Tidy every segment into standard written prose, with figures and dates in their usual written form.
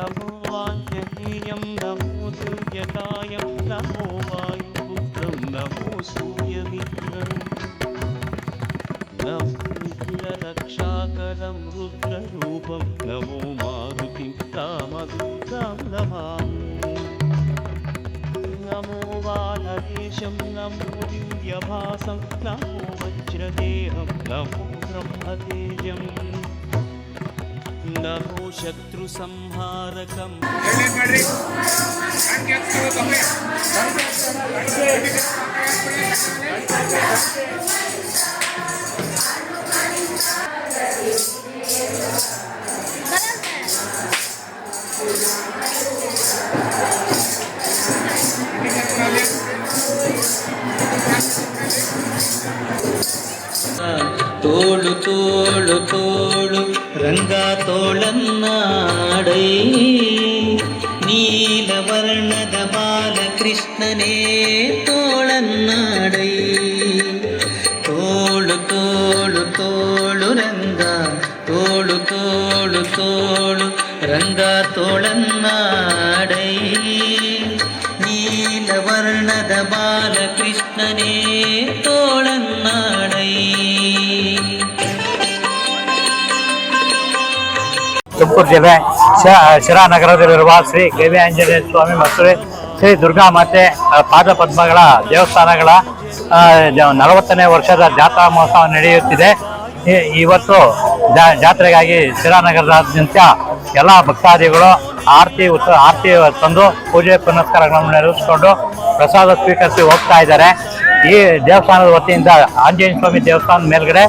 नमो वाञ्छनीयं नमो सूर्यकायं नमो वायुपुत्रं नमो सूर्यमित्रं नमो रुद्ररक्षाकरं रुद्ररूपं नमो मारुतिं रामदूतं नमामि नमो बालदेशं नमो दिव्यभासं नमो वज्रदेहं नमो ब्रह्मतेजम् नमो शत्रुसंहारकं ತೋಳು ತೋಳು ತೋಳು ರಂಗ ತೋಳನ್ನಾಡೈ ನೀಲವರ್ಣದ ಬಾಲಕೃಷ್ಣನೇ ತೋಳನ್ನಾಡೈ ತೋಳು ತೋಳು ತೋಳು ರಂಗ ತೋಳು ತೋಳು ತೋಳು ರಂಗ ತೋಳನ್ನಾಡೈ ನೀಲವರ್ಣದ ಬಾಲಕೃಷ್ಣನೇ ತೋಳನ್ನಾಡೈ. ತುಮಕೂರು ಜಿಲ್ಲೆ ಶಿರಾನಗರದಲ್ಲಿರುವ ಶ್ರೀ ಗವಿ ಆಂಜನೇಯ ಸ್ವಾಮಿ ಮತ್ತು ಶ್ರೀ ದುರ್ಗಾ ಮಾತೆ ಪಾದಪದ್ಮಗಳ ದೇವಸ್ಥಾನಗಳ 40ನೇ ವರ್ಷದ ಜಾತ್ರಾ ಮಹೋತ್ಸವ ನಡೆಯುತ್ತಿದೆ. ಇವತ್ತು ಜಾತ್ರೆಗಾಗಿ ಶಿರಾನಗರದಾದ್ಯಂತ ಎಲ್ಲ ಭಕ್ತಾದಿಗಳು ಆರತಿ ತಂದು ಪೂಜೆ ಪುನಸ್ಕಾರಗಳನ್ನು ನೆರವೇರಿಸಿಕೊಂಡು ಪ್ರಸಾದ ಸ್ವೀಕರಿಸಿ ಹೋಗ್ತಾ ಇದ್ದಾರೆ. ಈ ದೇವಸ್ಥಾನದ ವತಿಯಿಂದ ಆಂಜನೇಯ ಸ್ವಾಮಿ ದೇವಸ್ಥಾನದ ಮೇಲ್ಗಡೆ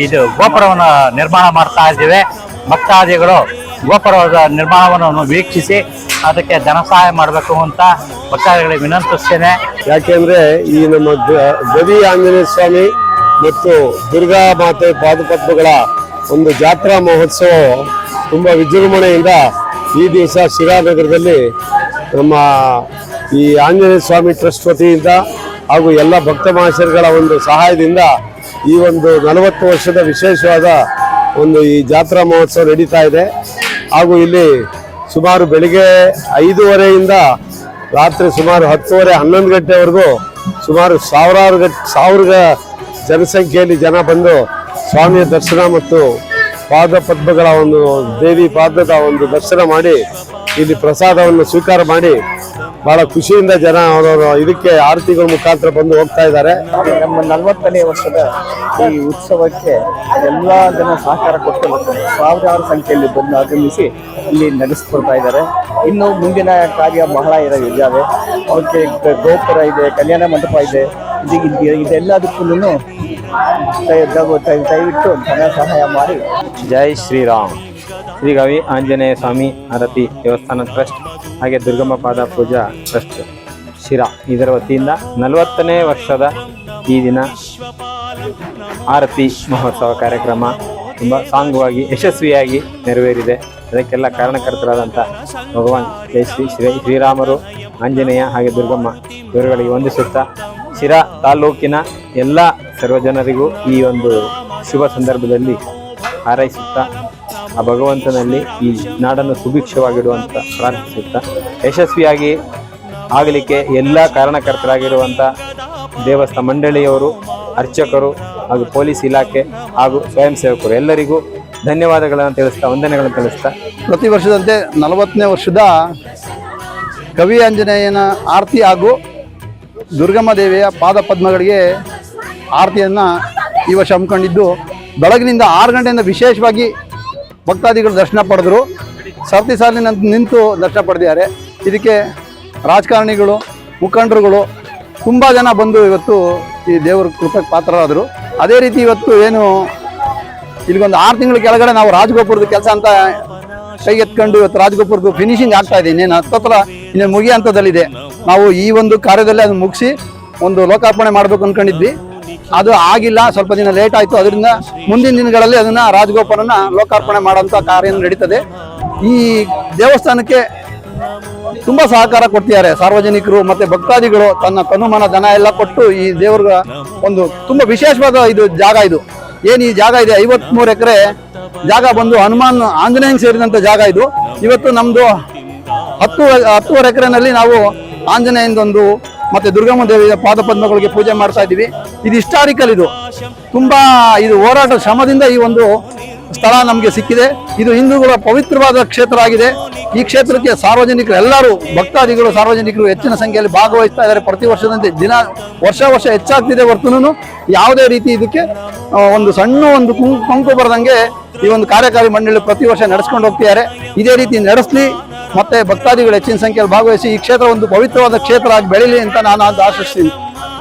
ಇದು ಗೋಪುರವನ್ನು ನಿರ್ಮಾಣ ಮಾಡ್ತಾ ಇದ್ದೀವಿ. ಭಕ್ತಾದಿಗಳು ಗೋಪುರದ ನಿರ್ಮಾಣವನ್ನು ವೀಕ್ಷಿಸಿ ಅದಕ್ಕೆ ಧನ ಸಹಾಯ ಮಾಡಬೇಕು ಅಂತ ಭಕ್ತಾದಿಗಳಿಗೆ ವಿನಂತಿಸ್ತೇನೆ. ಯಾಕೆಂದ್ರೆ ಈ ನಮ್ಮ ಗವಿ ಆಂಜನೇಯ ಸ್ವಾಮಿ ಮತ್ತು ದುರ್ಗಾ ಮಾತೆ ಪಾದಪದ್ಮಗಳ ಒಂದು ಜಾತ್ರಾ ಮಹೋತ್ಸವ ತುಂಬ ವಿಜೃಂಭಣೆಯಿಂದ ಈ ದಿವಸ ಶಿರಾನಗರದಲ್ಲಿ ನಮ್ಮ ಈ ಆಂಜನೇಯ ಸ್ವಾಮಿ ಟ್ರಸ್ಟ್ ವತಿಯಿಂದ ಹಾಗೂ ಎಲ್ಲ ಭಕ್ತ ಮಹಾಶಯರುಗಳ ಒಂದು ಸಹಾಯದಿಂದ ಈ ಒಂದು 40 ವರ್ಷದ ವಿಶೇಷವಾದ ಒಂದು ಈ ಜಾತ್ರಾ ಮಹೋತ್ಸವ ನಡೀತಾ ಇದೆ. ಹಾಗೂ ಇಲ್ಲಿ ಸುಮಾರು ಬೆಳಿಗ್ಗೆ 5:30ಯಿಂದ ರಾತ್ರಿ ಸುಮಾರು 10:30, 11 ಗಂಟೆವರೆಗೂ ಸುಮಾರು ಸಾವಿರ ಜನಸಂಖ್ಯೆಯಲ್ಲಿ ಜನ ಬಂದು ಸ್ವಾಮಿಯ ದರ್ಶನ ಮತ್ತು ಪಾದಪದ್ಮಗಳ ಒಂದು ದೇವಿ ಪಾದದ ಒಂದು ದರ್ಶನ ಮಾಡಿ ಇಲ್ಲಿ ಪ್ರಸಾದವನ್ನು ಸ್ವೀಕಾರ ಮಾಡಿ ಬಹಳ ಖುಷಿಯಿಂದ ಜನ ಅವರವರ ಇದಕ್ಕೆ ಆರತಿಗಳ ಮುಖಾಂತರ ಬಂದು ಹೋಗ್ತಾ ಇದ್ದಾರೆ. ನಮ್ಮ 40ನೇ ವರ್ಷದ ಈ ಉತ್ಸವಕ್ಕೆ ಎಲ್ಲ ಜನ ಸಹಕಾರ ಕೊಟ್ಟು ಸಾವಿರಾರು ಸಂಖ್ಯೆಯಲ್ಲಿ ಬಂದು ಆಗಮಿಸಿ ಇಲ್ಲಿ ನಡೆಸ್ಕೊಡ್ತಾ ಇದ್ದಾರೆ. ಇನ್ನು ಮುಂದಿನ ಕಾರ್ಯ ಬಹಳ ಇದ್ದಾವೆ. ಅವಕ್ಕೆ ಗೋಪುರ ಇದೆ, ಕಲ್ಯಾಣ ಮಂಟಪ ಇದೆ. ಇದೆಲ್ಲದಕ್ಕೂ ದಯವಿಟ್ಟು ಧನ ಸಹಾಯ ಮಾಡಿ. ಜೈ ಶ್ರೀರಾಮ್. ಶ್ರೀ ಗವಿ ಆಂಜನೇಯ ಸ್ವಾಮಿ ಆರತಿ ದೇವಸ್ಥಾನ ಟ್ರಸ್ಟ್ ಹಾಗೆ ದುರ್ಗಮ್ಮ ಪಾದ ಪೂಜಾ ಟ್ರಸ್ಟ್ ಶಿರಾ ಇದರ ವತಿಯಿಂದ 40ನೇ ವರ್ಷದ ಈ ದಿನ ಆರತಿ ಮಹೋತ್ಸವ ಕಾರ್ಯಕ್ರಮ ತುಂಬ ಸಾಂಗವಾಗಿ ಯಶಸ್ವಿಯಾಗಿ ನೆರವೇರಿದೆ. ಅದಕ್ಕೆಲ್ಲ ಕಾರಣಕರ್ತರಾದಂಥ ಭಗವಾನ್ ಜೈ ಶ್ರೀರಾಮರು, ಆಂಜನೇಯ ಹಾಗೆ ದುರ್ಗಮ್ಮ ಇವರುಗಳಿಗೆ ವಂದಿಸುತ್ತಾ ಶಿರಾ ತಾಲೂಕಿನ ಎಲ್ಲ ಸರ್ವಜನರಿಗೂ ಈ ಒಂದು ಶುಭ ಸಂದರ್ಭದಲ್ಲಿ ಹಾರೈಸುತ್ತಾ ಆ ಭಗವಂತನಲ್ಲಿ ಈ ನಾಡನ್ನು ಸುಭಿಕ್ಷವಾಗಿಡುವಂಥ ಪ್ರಾರ್ಥಿಸುತ್ತಾ ಯಶಸ್ವಿಯಾಗಿ ಆಗಲಿಕ್ಕೆ ಎಲ್ಲ ಕಾರಣಕರ್ತರಾಗಿರುವಂಥ ದೇವಸ್ಥಾನ ಮಂಡಳಿಯವರು, ಅರ್ಚಕರು ಹಾಗೂ ಪೊಲೀಸ್ ಇಲಾಖೆ ಹಾಗೂ ಸ್ವಯಂ ಸೇವಕರು ಎಲ್ಲರಿಗೂ ಧನ್ಯವಾದಗಳನ್ನು ತಿಳಿಸ್ತಾ ವಂದನೆಗಳನ್ನು ತಿಳಿಸ್ತಾ ಪ್ರತಿ ವರ್ಷದಂತೆ 40ನೇ ವರ್ಷದ ಗವಿ ಆಂಜನೇಯನ ಆರತಿ ಹಾಗೂ ದುರ್ಗಮ್ಮ ದೇವಿಯ ಪಾದಪದ್ಮಗಳಿಗೆ ಆರತಿಯನ್ನು ಈ ವರ್ಷ ಹಮ್ಮಿಕೊಂಡಿದ್ದು ಬೆಳಗಿನಿಂದ 6 ಗಂಟೆಯಿಂದ ವಿಶೇಷವಾಗಿ ಭಕ್ತಾದಿಗಳು ದರ್ಶನ ಪಡೆದರು. ಸರತಿ ಸಾಲಿನ ನಿಂತು ದರ್ಶನ ಪಡೆದಿದ್ದಾರೆ. ಇದಕ್ಕೆ ರಾಜಕಾರಣಿಗಳು, ಮುಖಂಡರುಗಳು ತುಂಬ ಜನ ಬಂದು ಇವತ್ತು ಈ ದೇವರ ಕೃಪೆಗೆ ಪಾತ್ರರಾದರು. ಅದೇ ರೀತಿ ಇವತ್ತು ಏನು ಇಲ್ಲಿಗೊಂದು 6 ತಿಂಗಳ ಕೆಳಗಡೆ ನಾವು ರಾಜಗೋಪುರದ ಕೆಲಸ ಅಂತ ಕೈಗೆತ್ಕೊಂಡು ಇವತ್ತು ರಾಜಗೋಪುರದ್ದು ಫಿನಿಶಿಂಗ್ ಆಗ್ತಾ ಇದೆ. ಇನ್ನೇನು ಇನ್ನೇನು ಮುಗಿಯೋ ಹಂತದಲ್ಲಿದೆ. ನಾವು ಈ ಒಂದು ಕಾರ್ಯದಲ್ಲಿ ಅದನ್ನು ಮುಗಿಸಿ ಒಂದು ಲೋಕಾರ್ಪಣೆ ಮಾಡಬೇಕು ಅಂದ್ಕೊಂಡಿದ್ವಿ. ಅದು ಆಗಿಲ್ಲ, ಸ್ವಲ್ಪ ದಿನ ಲೇಟ್ ಆಯಿತು. ಅದರಿಂದ ಮುಂದಿನ ದಿನಗಳಲ್ಲಿ ಅದನ್ನು ರಾಜಗೋಪುರನ ಲೋಕಾರ್ಪಣೆ ಮಾಡೋಂಥ ಕಾರ್ಯ ನಡೀತದೆ. ಈ ದೇವಸ್ಥಾನಕ್ಕೆ ತುಂಬ ಸಹಕಾರ ಕೊಡ್ತಿದ್ದಾರೆ ಸಾರ್ವಜನಿಕರು ಮತ್ತು ಭಕ್ತಾದಿಗಳು. ತನ್ನ ತನುಮನ ಧನ ಎಲ್ಲ ಕೊಟ್ಟು ಈ ದೇವ್ರ ಒಂದು ತುಂಬ ವಿಶೇಷವಾದ ಇದು ಜಾಗ. ಇದು ಏನು ಈ ಜಾಗ ಇದೆ 53 ಎಕರೆ ಜಾಗ ಬಂದು ಹನುಮಾನ್ ಆಂಜನೇಯಂಗೆ ಸೇರಿದಂಥ ಜಾಗ ಇದು. ಇವತ್ತು ನಮ್ಮದು 10 ಎಕರೆನಲ್ಲಿ ನಾವು ಆಂಜನೇಯಂದೊಂದು ಮತ್ತೆ ದುರ್ಗಮ್ಮ ದೇವಿಯ ಪಾದಪದ್ಮಗಳಿಗೆ ಪೂಜೆ ಮಾಡ್ತಾ ಇದ್ದೀವಿ. ಇದು ಹಿಸ್ಟಾರಿಕಲ್, ಇದು ಹೋರಾಟ ಶ್ರಮದಿಂದ ಈ ಒಂದು ಸ್ಥಳ ನಮಗೆ ಸಿಕ್ಕಿದೆ. ಇದು ಹಿಂದೂಗಳ ಪವಿತ್ರವಾದ ಕ್ಷೇತ್ರ ಆಗಿದೆ. ಈ ಕ್ಷೇತ್ರಕ್ಕೆ ಸಾರ್ವಜನಿಕರು ಎಲ್ಲರೂ ಭಕ್ತಾದಿಗಳು ಸಾರ್ವಜನಿಕರು ಹೆಚ್ಚಿನ ಸಂಖ್ಯೆಯಲ್ಲಿ ಭಾಗವಹಿಸ್ತಾ ಇದ್ದಾರೆ. ಪ್ರತಿ ವರ್ಷದಂತೆ ವರ್ಷ ಹೆಚ್ಚಾಗ್ತಿದೆ ಹೊರತುನು ಯಾವುದೇ ರೀತಿ ಇದಕ್ಕೆ ಒಂದು ಸಣ್ಣ ಒಂದು ಕೊಂಕು ಬರದಂಗೆ ಈ ಒಂದು ಕಾರ್ಯಕಾರಿ ಮಂಡಳಿ ಪ್ರತಿ ವರ್ಷ ನಡೆಸ್ಕೊಂಡು ಹೋಗ್ತಿದ್ದಾರೆ. ಇದೇ ರೀತಿ ನಡೆಸಲಿ, ಮತ್ತೆ ಭಕ್ತಾದಿಗಳು ಹೆಚ್ಚಿನ ಸಂಖ್ಯೆಯಲ್ಲಿ ಭಾಗವಹಿಸಿ ಈ ಕ್ಷೇತ್ರ ಒಂದು ಪವಿತ್ರವಾದ ಕ್ಷೇತ್ರ ಆಗಿ ಬೆಳೀಲಿ ಅಂತ ನಾನು ಆಶಿಸ್ತೀನಿ.